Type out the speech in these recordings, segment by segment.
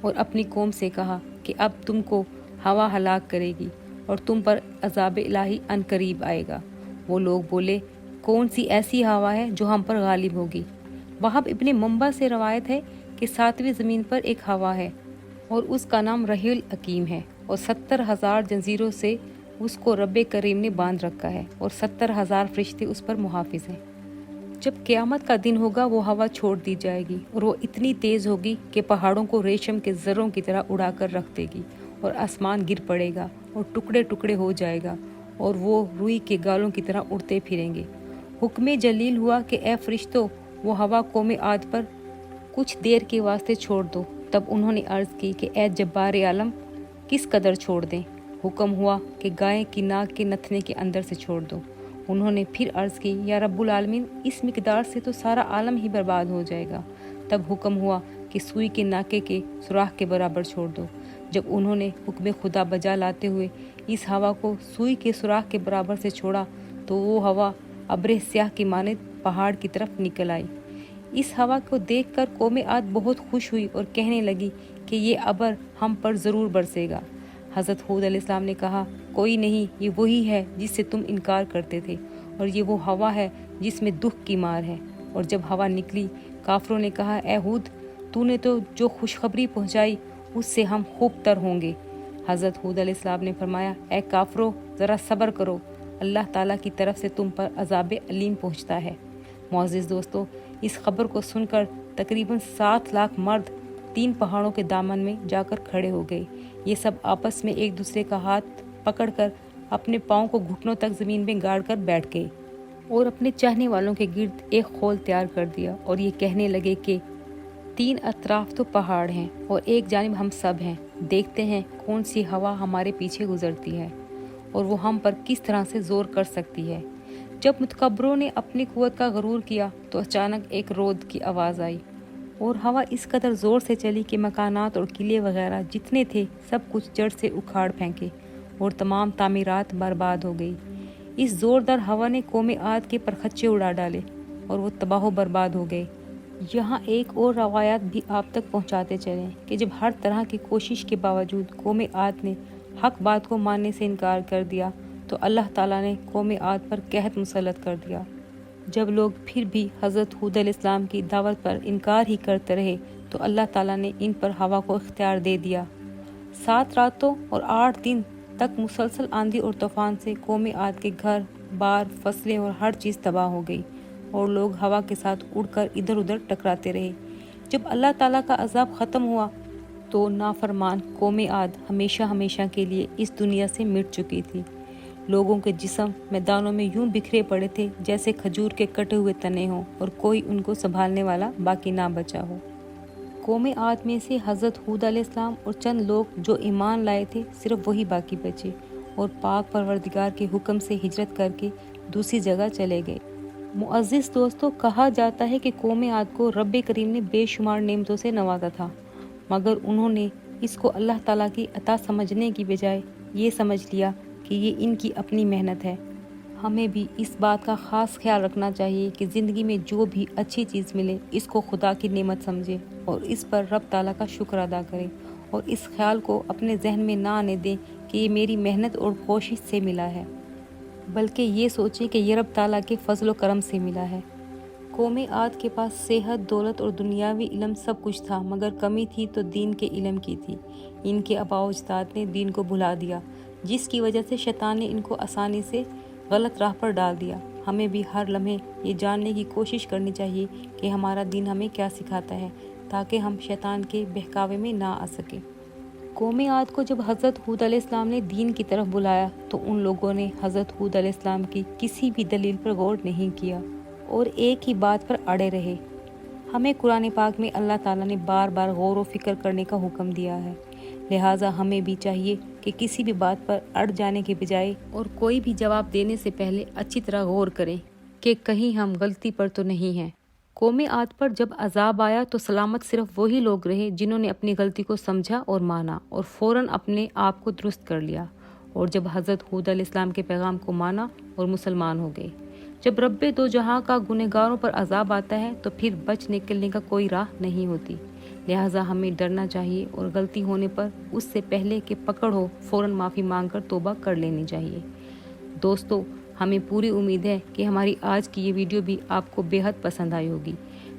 اور اپنی قوم سے کہا کہ اب تم کو ہوا ہلاک کرے گی اور تم پر عذاب الہی ان قریب آئے گا۔ وہ لوگ بولے، کون سی ایسی ہوا ہے جو ہم پر غالب ہوگی؟ وہب ابن منبع سے روایت ہے کہ 7ویں زمین پر ایک ہوا ہے اور اس کا نام رحیل حکیم ہے، اور 70,000 جنزیروں سے اس کو رب کریم نے باندھ رکھا ہے، اور 70,000 فرشتے اس پر محافظ ہیں۔ جب قیامت کا دن ہوگا وہ ہوا چھوڑ دی جائے گی، اور وہ اتنی تیز ہوگی کہ پہاڑوں کو ریشم کے زروں کی طرح اڑا کر رکھ دے گی، اور آسمان گر پڑے گا اور ٹکڑے ٹکڑے ہو جائے گا، اور وہ روئی کے گالوں کی طرح اڑتے پھریں گے۔ حکم جلیل ہوا کہ اے فرشتوں، وہ ہوا قوم عاد پر کچھ دیر کے واسطے چھوڑ دو۔ تب انہوں نے عرض کی کہ اے جبار عالم، کس قدر چھوڑ دیں؟ حکم ہوا کہ گائے کی ناک کے نتھنے کے اندر سے چھوڑ دو۔ انہوں نے پھر عرض کی، یا رب العالمین، اس مقدار سے تو سارا عالم ہی برباد ہو جائے گا۔ تب حکم ہوا کہ سوئی کے ناکے کے سوراخ کے برابر چھوڑ دو۔ جب انہوں نے حکم خدا بجا لاتے ہوئے اس ہوا کو سوئی کے سوراخ کے برابر سے چھوڑا تو وہ ہوا ابر سیاہ کی مانند پہاڑ کی طرف نکل آئی۔ اس ہوا کو دیکھ کر قوم عاد بہت خوش ہوئی اور کہنے لگی کہ یہ ابر ہم پر ضرور برسے گا۔ حضرت ہود علیہ السلام نے کہا، کوئی نہیں، یہ وہی ہے جس سے تم انکار کرتے تھے، اور یہ وہ ہوا ہے جس میں دکھ کی مار ہے۔ اور جب ہوا نکلی، کافروں نے کہا، اے ہود، تو نے تو جو خوشخبری پہنچائی اس سے ہم خوب تر ہوں گے۔ حضرت ہود علیہ السلام نے فرمایا، اے کافروں، ذرا صبر کرو، اللہ تعالیٰ کی طرف سے تم پر عذاب علیم پہنچتا ہے۔ معزز دوستو، اس خبر کو سن کر تقریباً 7 لاکھ مرد 3 پہاڑوں کے دامن میں جا کر کھڑے ہو گئے۔ یہ سب آپس میں ایک دوسرے کا ہاتھ پکڑ کر اپنے پاؤں کو گھٹنوں تک زمین میں گاڑ کر بیٹھ گئے اور اپنے چاہنے والوں کے گرد ایک خول تیار کر دیا، اور یہ کہنے لگے کہ 3 اطراف تو پہاڑ ہیں اور ایک جانب ہم سب ہیں، دیکھتے ہیں کون سی ہوا ہمارے پیچھے گزرتی ہے اور وہ ہم پر کس طرح سے زور کر سکتی ہے۔ جب متکبروں نے اپنی قوت کا غرور کیا تو اچانک ایک رعد کی آواز آئی، اور ہوا اس قدر زور سے چلی کہ مکانات اور قلعے وغیرہ جتنے تھے سب کچھ جڑ سے اکھاڑ پھینکے اور تمام تعمیرات برباد ہو گئی۔ اس زوردار ہوا نے قوم عاد کے پرخچے اڑا ڈالے اور وہ تباہ و برباد ہو گئے۔ یہاں ایک اور روایات بھی آپ تک پہنچاتے چلیں کہ جب ہر طرح کی کوشش کے باوجود قوم عاد نے حق بات کو ماننے سے انکار کر دیا تو اللہ تعالیٰ نے قوم عاد پر قحط مسلط کر دیا۔ جب لوگ پھر بھی حضرت ہود علیہ السلام کی دعوت پر انکار ہی کرتے رہے تو اللہ تعالیٰ نے ان پر ہوا کو اختیار دے دیا۔ 7 راتوں اور 8 دن تک مسلسل آندھی اور طوفان سے قوم عاد کے گھر بار، فصلیں اور ہر چیز تباہ ہو گئی، اور لوگ ہوا کے ساتھ اڑ کر ادھر ادھر ٹکراتے رہے۔ جب اللہ تعالیٰ کا عذاب ختم ہوا تو نافرمان قوم عاد ہمیشہ ہمیشہ کے لیے اس دنیا سے مٹ چکی تھی۔ لوگوں کے جسم میدانوں میں یوں بکھرے پڑے تھے جیسے کھجور کے کٹے ہوئے تنے ہوں، اور کوئی ان کو سنبھالنے والا باقی نہ بچا ہو۔ قوم عاد میں سے حضرت ہود علیہ السلام اور چند لوگ جو ایمان لائے تھے صرف وہی باقی بچے، اور پاک پروردگار کے حکم سے ہجرت کر کے دوسری جگہ چلے گئے۔ معزز دوستو، کہا جاتا ہے کہ قوم عاد کو رب کریم نے بے شمار نعمتوں سے نوازا تھا، مگر انہوں نے اس کو اللہ تعالیٰ کی عطا سمجھنے کی بجائے یہ سمجھ لیا کہ یہ ان کی اپنی محنت ہے۔ ہمیں بھی اس بات کا خاص خیال رکھنا چاہیے کہ زندگی میں جو بھی اچھی چیز ملے اس کو خدا کی نعمت سمجھے اور اس پر رب تعالیٰ کا شکر ادا کرے، اور اس خیال کو اپنے ذہن میں نہ آنے دیں کہ یہ میری محنت اور کوشش سے ملا ہے، بلکہ یہ سوچیں کہ یہ رب تعالیٰ کے فضل و کرم سے ملا ہے۔ قوم عاد کے پاس صحت، دولت اور دنیاوی علم سب کچھ تھا، مگر کمی تھی تو دین کے علم کی تھی۔ ان کے آباء و اجداد نے دین کو بھلا دیا، جس کی وجہ سے شیطان نے ان کو آسانی سے غلط راہ پر ڈال دیا۔ ہمیں بھی ہر لمحے یہ جاننے کی کوشش کرنی چاہیے کہ ہمارا دین ہمیں کیا سکھاتا ہے، تاکہ ہم شیطان کے بہکاوے میں نہ آ سکیں۔ قوم عاد کو جب حضرت ہود علیہ السلام نے دین کی طرف بلایا تو ان لوگوں نے حضرت ہود علیہ السلام کی کسی بھی دلیل پر غور نہیں کیا اور ایک ہی بات پر اڑے رہے۔ ہمیں قرآن پاک میں اللہ تعالیٰ نے بار بار غور و فکر کرنے کا حکم دیا ہے، لہٰذا ہمیں بھی چاہیے کہ کسی بھی بات پر اڑ جانے کے بجائے اور کوئی بھی جواب دینے سے پہلے اچھی طرح غور کریں کہ کہیں ہم غلطی پر تو نہیں ہیں۔ قوم عاد پر جب عذاب آیا تو سلامت صرف وہی لوگ رہے جنہوں نے اپنی غلطی کو سمجھا اور مانا اور فوراً اپنے آپ کو درست کر لیا، اور جب حضرت ہود علیہ السلام کے پیغام کو مانا اور مسلمان ہو گئے۔ جب رب دو جہاں کا گنہگاروں پر عذاب آتا ہے تو پھر بچ نکلنے کا کوئی راہ نہیں ہوتی، لہٰذا ہمیں ڈرنا چاہیے اور غلطی ہونے پر اس سے پہلے کہ پکڑ ہو فوراً معافی مانگ کر توبہ کر لینی چاہیے۔ دوستو، ہمیں پوری امید ہے کہ ہماری آج کی یہ ویڈیو بھی آپ کو بے حد پسند آئی ہوگی۔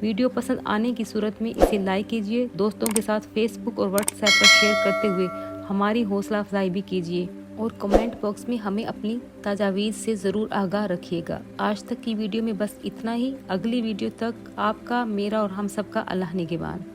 ویڈیو پسند آنے کی صورت میں اسے لائک کیجیے، دوستوں کے ساتھ فیس بک اور واٹس ایپ پر شیئر کرتے ہوئے ہماری حوصلہ افزائی بھی کیجیے اور کمنٹ باکس میں ہمیں اپنی تجاویز سے ضرور آگاہ رکھیے گا۔ آج تک کی ویڈیو میں بس اتنا ہی۔ اگلی ویڈیو تک آپ کا، میرا اور ہم سب کا اللہ نگہبان۔